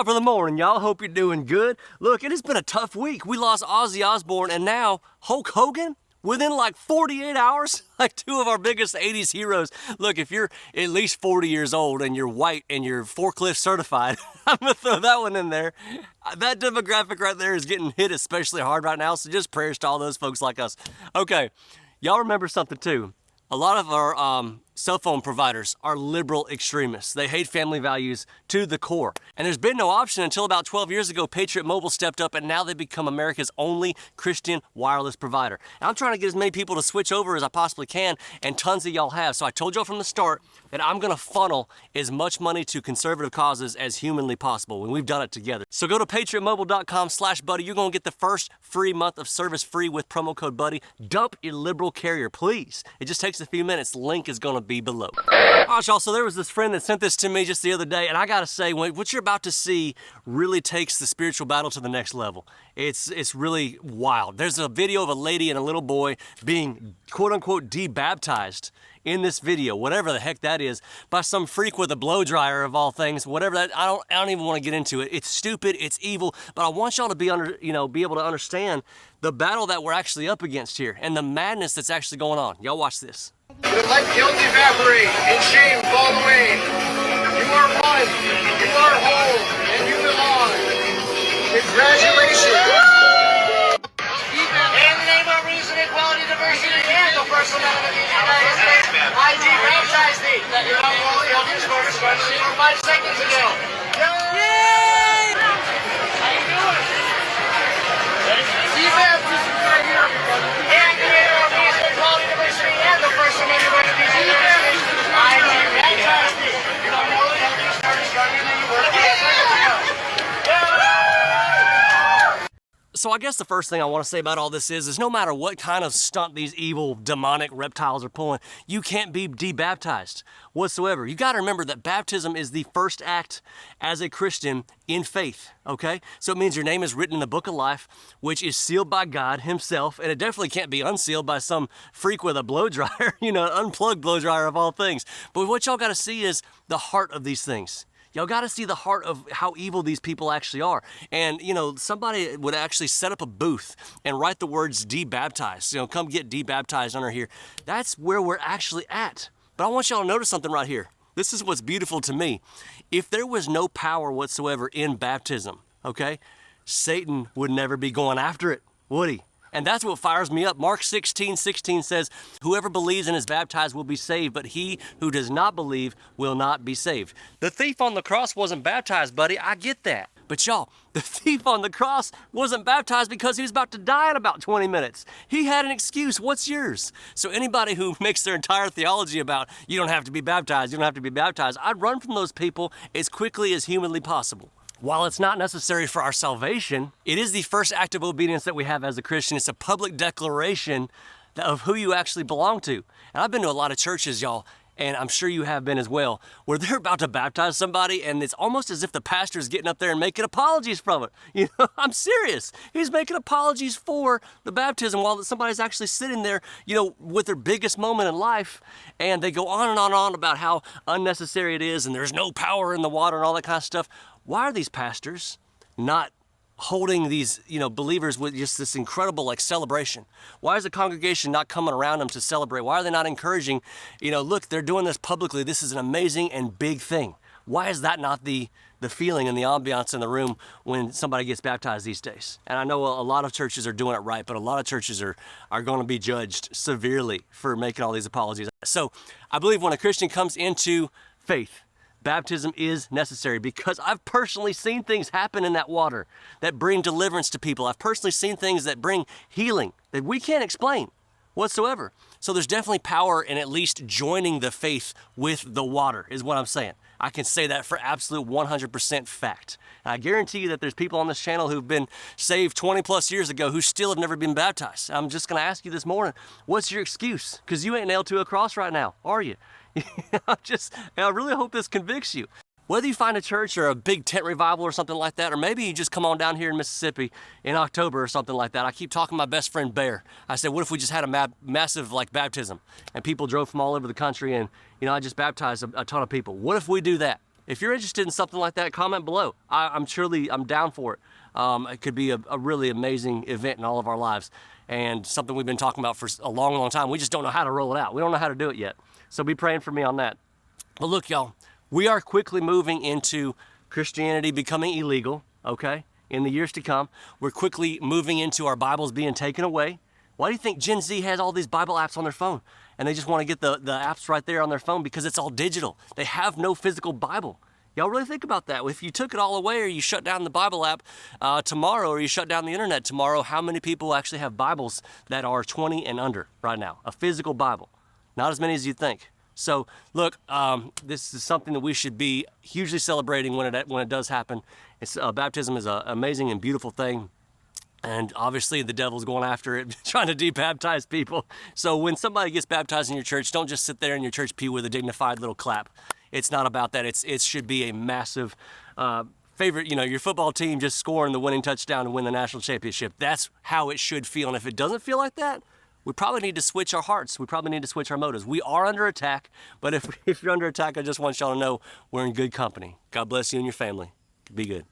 Top of the morning, y'all. Hope you're doing good. Look, it has been a tough week. We lost Ozzy Osbourne and now Hulk Hogan within like 48 hours. Like two of our biggest 80s heroes. Look, if you're at least 40 years old and you're white and you're forklift certified, I'm gonna throw that one in there. That demographic right there is getting hit especially hard right now, so just prayers to all those folks like us. Okay, y'all remember something too. A lot of our cell phone providers are liberal extremists. They hate family values to the core. And there's been no option until about 12 years ago. Patriot Mobile stepped up and now they've become America's only Christian wireless provider. And I'm trying to get as many people to switch over as I possibly can, and tons of y'all have. So I told y'all from the start that I'm gonna funnel as much money to conservative causes as humanly possible, and we've done it together. So go to patriotmobile.com/buddy. You're gonna get the first free month of service free with promo code buddy. Dump your liberal carrier, please. It just takes a few minutes. Link is gonna be below. All right, y'all, so there was this friend that sent this to me just the other day, and I gotta say, what you're about to see really takes the spiritual battle to the next level. It's really wild. There's a video of a lady and a little boy being quote-unquote debaptized in this video, whatever the heck that is, by some freak with a blow dryer of all things, whatever that, I don't even want to get into it. It's stupid, it's evil, but I want y'all to be able to understand the battle that we're actually up against here and the madness that's actually going on. Y'all watch this. Let guilt evaporate and shame fall away. You are one, you are whole, and you belong. Congratulations. In the name of reason, equality, diversity, and the First Amendment of the United States, I debaptize thee. That you're not only on this course, but 5 seconds ago. Yay! How you doing? Debaptism right here, everybody. In the name of reason, equality, diversity, and the First Amendment of the United States, I debaptize thee. You're not only on this course, stronger than you were 5 seconds ago. So I guess the first thing I want to say about all this is no matter what kind of stunt these evil demonic reptiles are pulling, you can't be debaptized whatsoever. You got to remember that baptism is the first act as a Christian in faith, okay? So it means your name is written in the book of life, which is sealed by God himself, and it definitely can't be unsealed by some freak with a blow dryer, an unplugged blow dryer of all things. But what y'all got to see is the heart of these things. Y'all got to see the heart of how evil these people actually are. And, somebody would actually set up a booth and write the words debaptized. Come get debaptized under here. That's where we're actually at. But I want y'all to notice something right here. This is what's beautiful to me. If there was no power whatsoever in baptism, okay, Satan would never be going after it, would he? And that's what fires me up. Mark 16:16 says, whoever believes and is baptized will be saved, but he who does not believe will not be saved. The thief on the cross wasn't baptized, buddy. I get that. But y'all, the thief on the cross wasn't baptized because he was about to die in about 20 minutes. He had an excuse. What's yours? So anybody who makes their entire theology about you don't have to be baptized, you don't have to be baptized, I'd run from those people as quickly as humanly possible. While it's not necessary for our salvation, it is the first act of obedience that we have as a Christian. It's a public declaration of who you actually belong to. And I've been to a lot of churches, y'all, and I'm sure you have been as well, where they're about to baptize somebody and it's almost as if the pastor's getting up there and making apologies from it. I'm serious. He's making apologies for the baptism while somebody's actually sitting there, with their biggest moment in life, and they go on and on and on about how unnecessary it is and there's no power in the water and all that kind of stuff. Why are these pastors not holding these, believers with just this incredible celebration? Why is the congregation not coming around them to celebrate? Why are they not encouraging, look, they're doing this publicly. This is an amazing and big thing. Why is that not the feeling and the ambiance in the room when somebody gets baptized these days? And I know a lot of churches are doing it right, but a lot of churches are going to be judged severely for making all these apologies. So I believe when a Christian comes into faith, baptism is necessary because I've personally seen things happen in that water that bring deliverance to people. I've personally seen things that bring healing that we can't explain whatsoever. So there's definitely power in at least joining the faith with the water is what I'm saying. I can say that for absolute 100% fact. And I guarantee you that there's people on this channel who've been saved 20 plus years ago who still have never been baptized. I'm just going to ask you this morning, what's your excuse? Because you ain't nailed to a cross right now, are you? I really hope this convicts you. Whether you find a church or a big tent revival or something like that, or maybe you just come on down here in Mississippi in October or something like that. I keep talking to my best friend Bear. I said, what if we just had a massive baptism and people drove from all over the country and I just baptized a ton of people. What if we do that? If you're interested in something like that, comment below. I'm down for it. It could be a really amazing event in all of our lives, and something we've been talking about for a long, long time. We just don't know how to roll it out. We don't know how to do it yet. So be praying for me on that. But look, y'all, we are quickly moving into Christianity becoming illegal, okay? In the years to come, we're quickly moving into our Bibles being taken away. Why do you think Gen Z has all these Bible apps on their phone? And they just want to get the apps right there on their phone because it's all digital. They have no physical Bible. Y'all really think about that. If you took it all away, or you shut down the Bible app tomorrow, or you shut down the internet tomorrow, how many people actually have Bibles that are 20 and under right now? A physical Bible. Not as many as you think. So look, this is something that we should be hugely celebrating when it does happen. Baptism is an amazing and beautiful thing. And obviously the devil's going after it, trying to debaptize people. So when somebody gets baptized in your church, don't just sit there in your church pew with a dignified little clap. It's not about that. It should be a massive favorite, your football team just scoring the winning touchdown to win the national championship. That's how it should feel. And if it doesn't feel like that, we probably need to switch our hearts. We probably need to switch our motives. We are under attack, but if you're under attack, I just want y'all to know we're in good company. God bless you and your family. Be good.